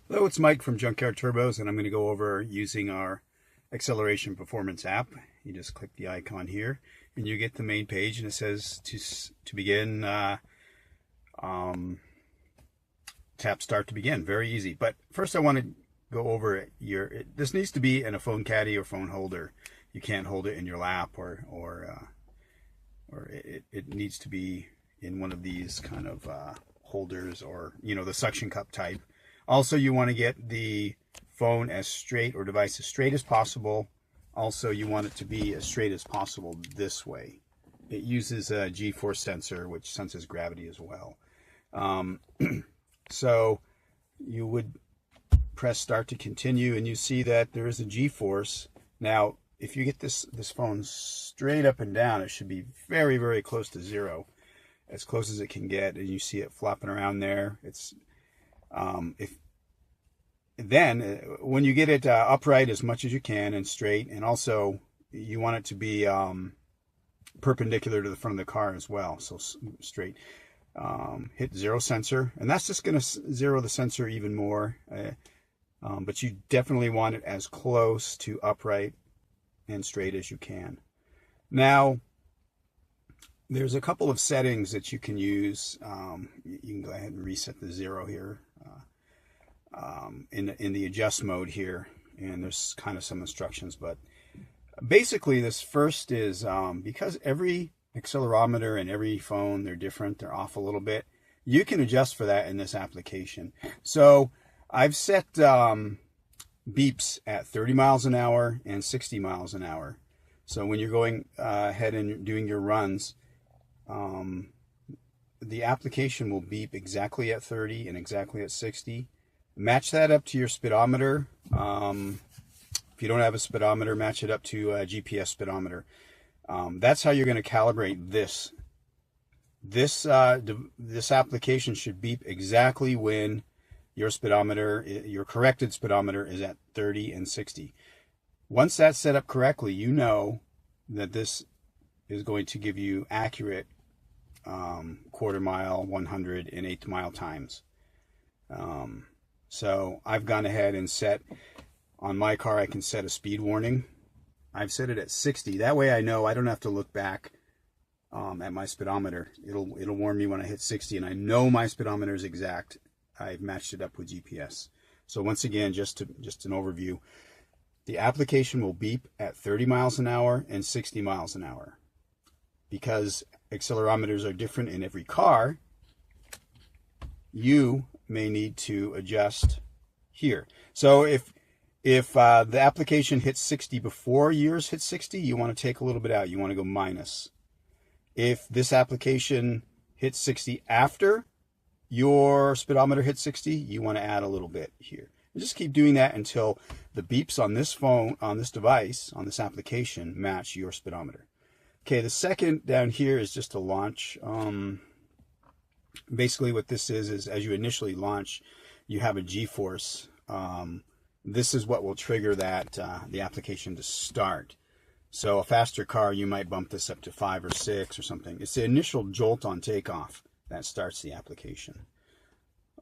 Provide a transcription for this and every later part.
Hello, it's Mike from Junkyard Turbos, and I'm going to go over using our acceleration performance app. You just click the icon here, and you get the main page, and it says to begin. Tap start to begin. Very easy. But first, I want to go over this needs to be in a phone caddy or phone holder. You can't hold it in your lap, or it needs to be in one of these kind of holders, or the suction cup type. Also, you want to get the phone as straight, or device as straight as possible. Also, you want it to be as straight as possible this way. It uses a G-force sensor, which senses gravity as well. So you would press start to continue, and you see that there is a G-force. Now, if you get this phone straight up and down, it should be very, very close to zero, as close as it can get, and you see it flopping around there. It's when you get it upright as much as you can and straight, and also you want it to be perpendicular to the front of the car as well, so straight. Hit zero sensor, and that's just going to zero the sensor even more, but you definitely want it as close to upright and straight as you can. Now, there's a couple of settings that you can use. You can go ahead and reset the zero here in the adjust mode here, and there's kind of some instructions, but basically this first is because every accelerometer and every phone, they're different, they're off a little bit. You can adjust for that in this application. So I've set beeps at 30 miles an hour and 60 miles an hour. So when you're going ahead and doing your runs, the application will beep exactly at 30 and exactly at 60. Match that up to your speedometer. If you don't have a speedometer, match it up to a GPS speedometer. That's how you're going to calibrate this. This application should beep exactly when your speedometer, your corrected speedometer, is at 30 and 60. Once that's set up correctly, you know that this is going to give you accurate quarter mile, 100, and eighth mile times. So I've gone ahead and set, on my car, I can set a speed warning. I've set it at 60. That way I know I don't have to look back at my speedometer. It'll warn me when I hit 60, and I know my speedometer is exact. I've matched it up with GPS. So once again, just an overview, the application will beep at 30 miles an hour and 60 miles an hour. Because accelerometers are different in every car, you may need to adjust here. So if the application hits 60 before yours hits 60, you want to take a little bit out. You want to go minus. If this application hits 60 after your speedometer hits 60, you want to add a little bit here. And just keep doing that until the beeps on this phone, on this device, on this application match your speedometer. Okay, the second down here is just to launch. Basically what this is as you initially launch, you have a G-force. This is what will trigger that the application to start. So a faster car, you might bump this up to 5 or 6 or something. It's the initial jolt on takeoff that starts the application.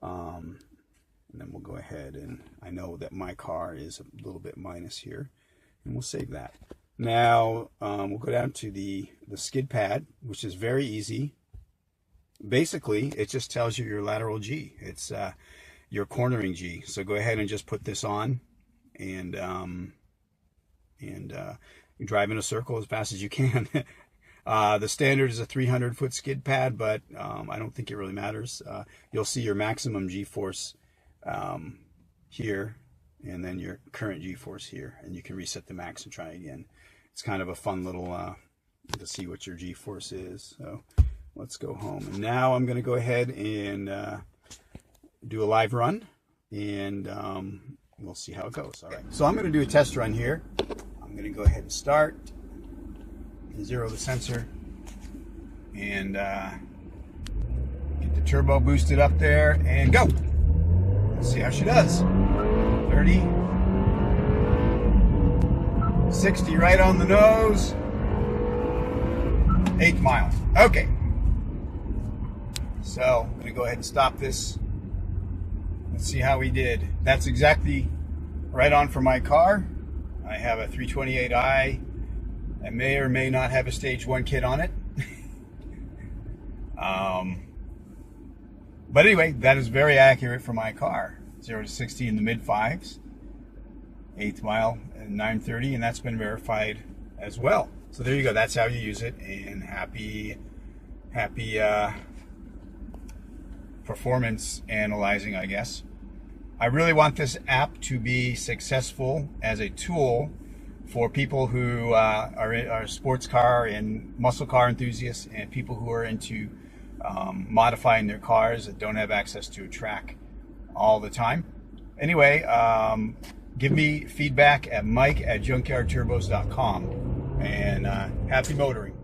And then we'll go ahead, and I know that my car is a little bit minus here, and we'll save that. Now we'll go down to the skid pad, which is very easy. Basically, it just tells you your lateral G. It's your cornering G. So go ahead and just put this on, and drive in a circle as fast as you can. The standard is a 300-foot skid pad, but I don't think it really matters. You'll see your maximum G-force here, and then your current G-force here, and you can reset the max and try again. It's kind of a fun little to see what your G-force is. So let's go home. And now I'm going to go ahead and do a live run, and we'll see how it goes. All right. So I'm going to do a test run here. I'm going to go ahead and start, zero the sensor, and get the turbo boosted up there, and go. Let's see how she does. 30, 60 right on the nose, 8th mile. Okay. So I'm going to go ahead and stop this Let's see how we did. That's exactly right on for my car. I have a 328i. I may or may not have a stage 1 kit on it. But anyway, that is very accurate for my car. 0 to 60 in the mid 5s, 8th mile at 9:30, and that's been verified as well. So there you go. That's how you use it. And happy performance analyzing, I guess. I really want this app to be successful as a tool for people who are sports car and muscle car enthusiasts, and people who are into modifying their cars that don't have access to a track all the time. Anyway, give me feedback at mike@junkyardturbos.com, and happy motoring.